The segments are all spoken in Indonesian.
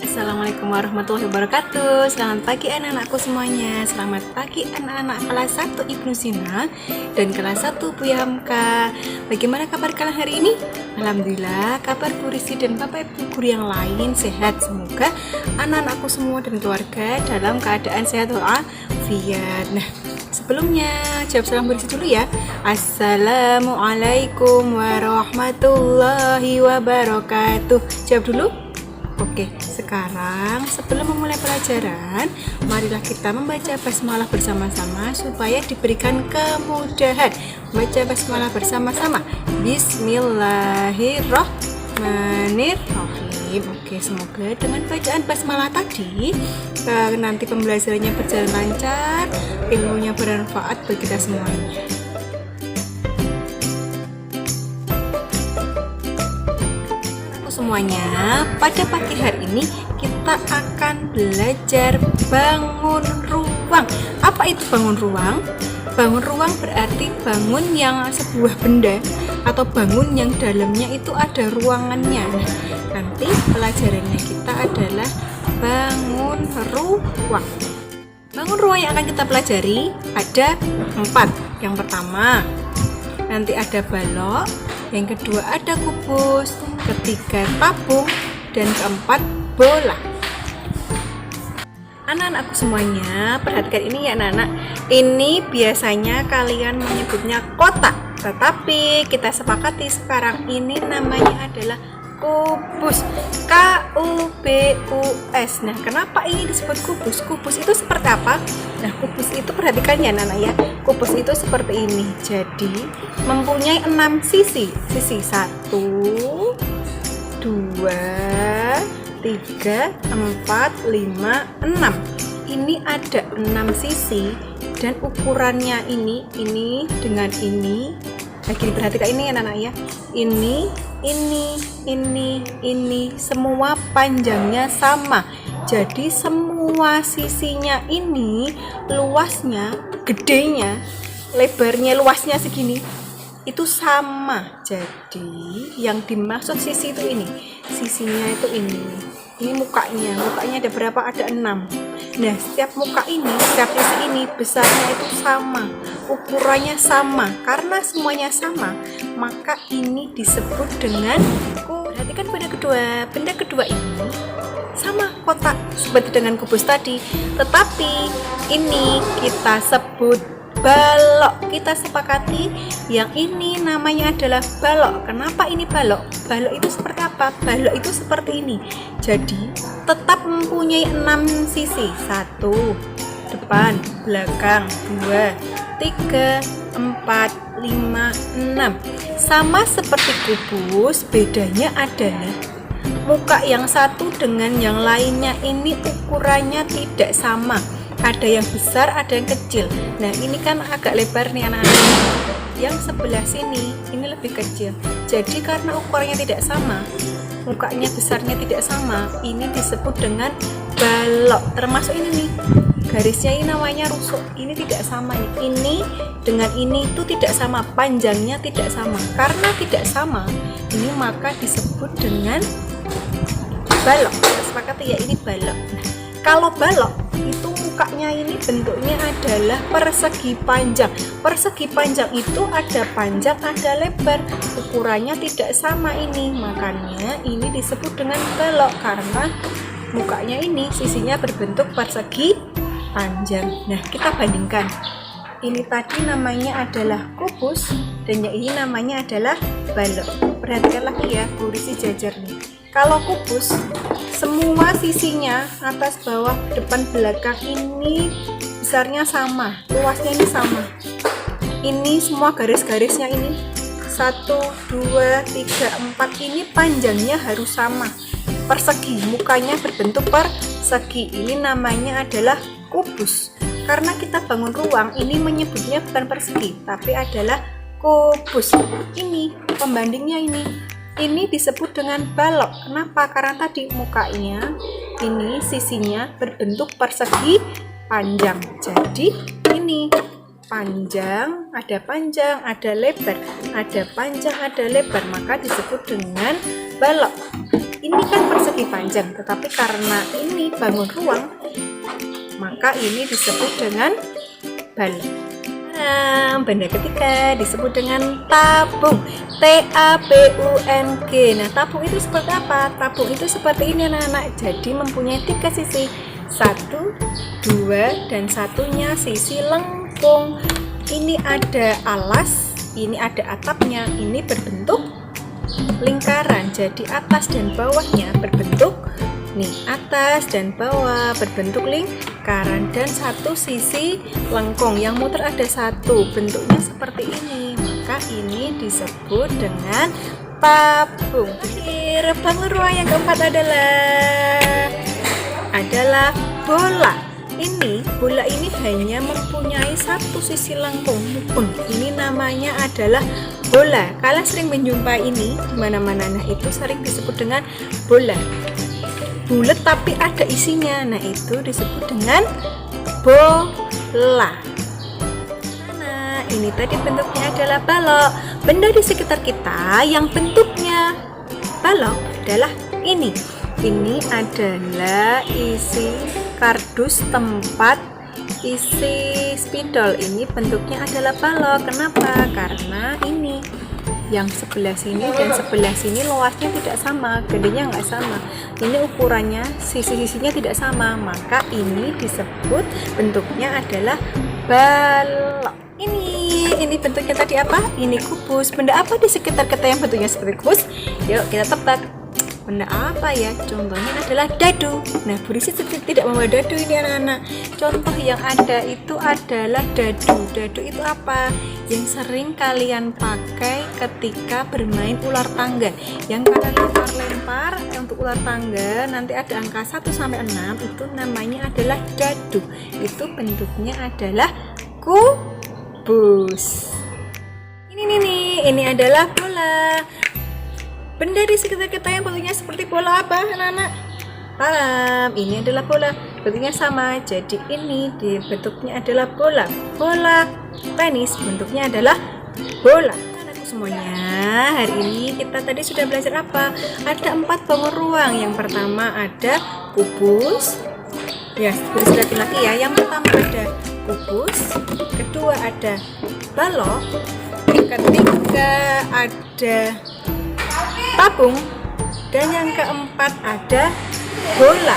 Assalamualaikum warahmatullahi wabarakatuh. Selamat pagi anak-anakku semuanya. Selamat pagi anak-anak kelas 1 Ibnu Sina dan kelas 1 Bu Hamka. Bagaimana kabar kalian hari ini? Alhamdulillah, kabar Bu Risi dan Bapak Ibu guru yang lain sehat. Semoga anak-anakku semua dan keluarga dalam keadaan sehat walafiat. Nah, sebelumnya jawab salam Bu Risi dulu ya. Assalamualaikum warahmatullahi wabarakatuh. Jawab dulu. Oke, sekarang sebelum memulai pelajaran, marilah kita membaca basmalah bersama-sama supaya diberikan kemudahan. Baca basmalah bersama-sama. Bismillahirrahmanirrahim. Oke, semoga dengan bacaan basmalah tadi nanti pembelajarannya berjalan lancar, ilmunya bermanfaat bagi kita semuanya. Semuanya, pada pagi hari ini kita akan belajar bangun ruang. Apa itu bangun ruang? Bangun ruang berarti bangun yang sebuah benda atau bangun yang dalamnya itu ada ruangannya. Nah, nanti pelajarannya kita adalah bangun ruang. Bangun ruang yang akan kita pelajari ada 4. Yang pertama, nanti ada balok. Yang kedua ada kubus, ketiga tabung, dan keempat bola. Anak-anakku semuanya, perhatikan ini ya anak-anak. Ini biasanya kalian menyebutnya kotak, tetapi kita sepakati sekarang ini namanya adalah kubus. K-U-B-U-S. Nah, kenapa ini disebut kubus? Kubus itu seperti apa? Nah, kubus itu perhatikan ya anak-anak ya. Kubus itu seperti ini. Jadi, mempunyai 6 sisi. Sisi 1, 2, 3, 4, 5, 6. Ini ada 6 sisi dan ukurannya ini dengan ini. Lagi diperhatikan ini ya anak-anak ya. Ini semua panjangnya sama. Jadi semua sisinya ini luasnya, gedenya, lebarnya, luasnya segini itu sama. Jadi yang dimaksud sisi itu ini, sisinya itu ini mukanya ada berapa? Ada 6. Nah, setiap muka ini, setiap sisi ini besarnya itu sama, ukurannya sama. Karena semuanya sama, maka ini disebut dengan perhatikan benda kedua ini sama kotak seperti dengan kubus tadi, tetapi ini kita sebut balok. Kita sepakati yang ini namanya adalah balok. Kenapa ini balok? Balok itu seperti apa? Balok itu seperti ini. Jadi tetap mempunyai 6 sisi. 1 depan, belakang, 2, 3, 4, 5, 6. Sama seperti kubus, bedanya adalah muka yang satu dengan yang lainnya ini ukurannya tidak sama. Ada yang besar, ada yang kecil. Nah, ini kan agak lebar nih anak-anak. Yang sebelah sini ini lebih kecil. Jadi karena ukurannya tidak sama, mukanya besarnya tidak sama, ini disebut dengan balok. Termasuk ini nih, garisnya ini namanya rusuk. Ini tidak sama nih. Ini dengan ini itu tidak sama, panjangnya tidak sama. Karena tidak sama, ini maka disebut dengan balok. Kita sepakati ya, ini balok. Nah, kalau balok itu mukanya ini bentuknya adalah persegi panjang. Persegi panjang itu ada panjang, ada lebar. Ukurannya tidak sama ini. Makanya ini disebut dengan balok karena mukanya ini sisinya berbentuk persegi panjang. Nah, kita bandingkan. Ini tadi namanya adalah kubus dan yang ini namanya adalah balok. Perhatikan lagi ya, Bu Risi jajar nih. Kalau kubus, semua sisinya atas, bawah, depan, belakang ini besarnya sama, luasnya ini sama. Ini semua garis-garisnya ini 1, 2, 3, 4 ini panjangnya harus sama. Persegi, mukanya berbentuk persegi. Ini namanya adalah kubus. Karena kita bangun ruang, ini menyebutnya bukan persegi, tapi adalah kubus. Ini pembandingnya ini disebut dengan balok. Kenapa? Karena tadi mukanya ini sisinya berbentuk persegi panjang. Jadi ini panjang, ada lebar, ada panjang, ada lebar, maka disebut dengan balok. ini kan persegi panjang, tetapi karena ini bangun ruang, maka ini disebut dengan balok. Nah, benda ketiga disebut dengan tabung. T-A-B-U-N-G. Nah, tabung itu seperti apa? Tabung itu seperti ini anak-anak. Jadi mempunyai 3 sisi. 1, 2, dan satunya sisi lengkung. Ini ada alas, ini ada atapnya. Ini berbentuk lingkaran. Jadi atas dan bawahnya berbentuk atas dan bawah berbentuk lingkaran, dan satu sisi lengkung yang muter ada 1, bentuknya seperti ini, maka ini disebut dengan tabung. Terakhir, bangun ruang yang keempat adalah bola. Bola ini hanya mempunyai 1 sisi lengkung. Ini namanya adalah bola. Kalian sering menjumpai ini di mana-mana. Nah, itu sering disebut dengan bola. Bulat tapi ada isinya. Nah, itu disebut dengan bola. Nah, ini tadi bentuknya adalah balok. Benda di sekitar kita yang bentuknya balok adalah ini. Ini adalah isi kardus tempat isi spidol. Ini bentuknya adalah balok. Kenapa? Karena ini yang sebelah sini dan sebelah sini luasnya tidak sama, gedenya nggak sama. Ini ukurannya, sisi-sisinya tidak sama, maka ini disebut bentuknya adalah balok. Ini bentuknya tadi apa? Ini kubus. Benda apa di sekitar kita yang bentuknya seperti kubus? Yuk kita tebak. Benda apa ya? Contohnya adalah dadu. Nah, Bu Rizky tidak membawa dadu ini anak-anak. Contoh yang ada itu adalah dadu. Dadu itu apa? Yang sering kalian pakai ketika bermain ular tangga. Yang kalian lempar untuk ular tangga, nanti ada angka 1 sampai 6, itu namanya adalah dadu. Itu bentuknya adalah kubus. Ini adalah bola. Benda di sekitar kita yang bentuknya seperti bola apa anak-anak? Ini adalah bola, bentuknya sama. Jadi ini bentuknya adalah bola. Bola tenis bentuknya adalah bola. Anakku semuanya, hari ini kita tadi sudah belajar apa? Ada 4 bangun ruang. Yang pertama ada kubus. Ya, sudah lagi ya. Yang pertama ada kubus, kedua ada balok, ketiga ada tabung, dan yang keempat ada bola.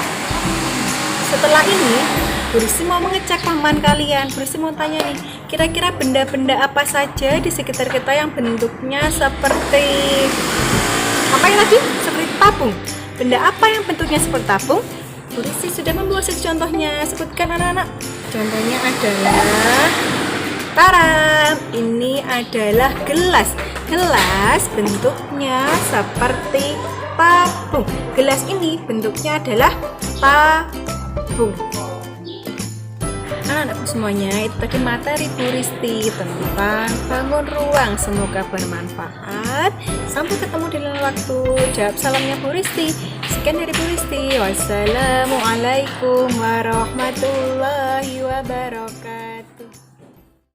Setelah ini Bu Rizky mau mengecek paman kalian. Bu Rizky mau tanya nih, kira-kira benda-benda apa saja di sekitar kita yang bentuknya seperti apa yang tadi? Seperti tabung. Benda apa yang bentuknya seperti tabung? Bu Rizky sudah membawa contohnya. Sebutkan anak-anak. Contohnya adalah taram. Ini adalah gelas. Gelas bentuknya seperti tabung. Gelas ini bentuknya adalah tabung. Anak-anakku semuanya, itu tadi materi Bu Rizky tentang bangun ruang. Semoga bermanfaat. Sampai ketemu di lain waktu. Jawab salamnya Bu Rizky. Sekian dari Bu Rizky. Wassalamualaikum warahmatullahi wabarakatuh.